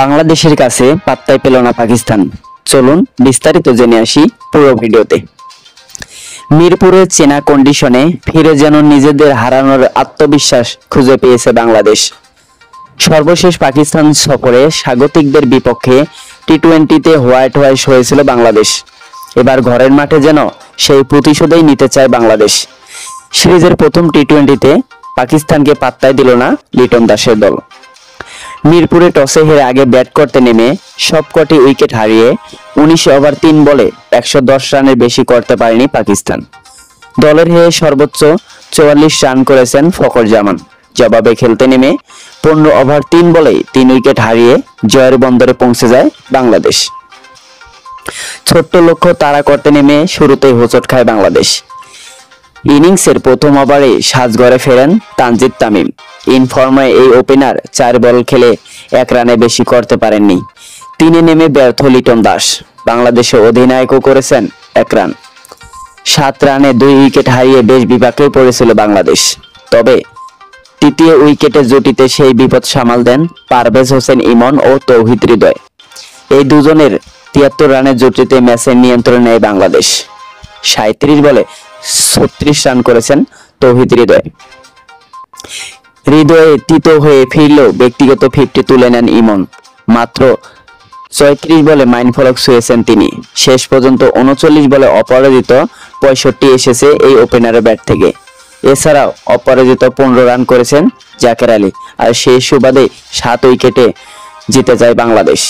বাংলাদেশের কাছে পাত্তাই পেল না পাকিস্তান। চলুন বিস্তারিত জেনে আসি পুরো ভিডিওতে। মিরপুরের চেনা কন্ডিশনে ফিরে যেন নিজেদের হারানোর আত্মবিশ্বাস খুঁজে পেয়েছে বাংলাদেশ। সর্বশেষ পাকিস্তান সফরে স্বাগতিকদের বিপক্ষে টি-20তে হোয়াইট হয়েছিল বাংলাদেশ। এবার ঘরের মাঠে যেন সেই প্রতিশোধই নিতে চায় বাংলাদেশ। সিরিজের প্রথম টি-20তে পাকিস্তানকে পাত্তাই দিল না লিটন দাসের দল। মিরপুরে টসে হেরে আগে ব্যাট করতে নেমে সবকটি উইকেট হারিয়ে 19 ওভার 3 বলে 110 রানের বেশি করতে পারেনি পাকিস্তান। দলের হয়ে সর্বোচ্চ 44 রান করেছেন ফখর জামান। জবাবে খেলতে নেমে 15 ওভার 3 বলেই 3 উইকেট হারিয়ে জয়ের বন্দরে পৌঁছে যায় বাংলাদেশ। ছোট্ট লক্ষ্য তাড়া করতে নেমে শুরুতেই হোঁচট খায় বাংলাদেশ। ইনিংসের প্রথম ওভারে সাজঘরে ফেরেন তানজিদ তামিম। ইনফর্মে এই ওপেনার 4 বল খেলে 1 রানে বেশি করতে পারেননি। 3-এ নেমে ব্যর্থ লিটন দাস। বাংলাদেশের অধিনায়কও করেছেন 1 রান। 7 রানে 2 উইকেট হারিয়ে বেশ বিপাকে পড়েছিল বাংলাদেশ। তবে তৃতীয় উইকেটের জুটিতে সেই বিপদ সামাল দেন পারভেজ হোসেন ইমন ও তৌহিদ হৃদয়। এই দুজনের 73 রানের জুটিতে ম্যাচের নিয়ন্ত্রণ নেয় বাংলাদেশ। 37 বলে 36 রান করেছেন তৌহিদ হৃদয়ে তিত হয়ে ফিরলেও ব্যক্তিগত 50 তুলে নেন ইমন। মাত্র 34 বলে মাইলফলক ছুঁয়েছেন তিনি। শেষ পর্যন্ত 39 বলে অপরাজিত 65 এসেছে এই ওপেনারের ব্যাট থেকে। এছাড়াও অপরাজিত 15 রান করেছেন জাকের আলী। আর সেই সুবাদে 7 উইকেটে জিতে যায় বাংলাদেশ।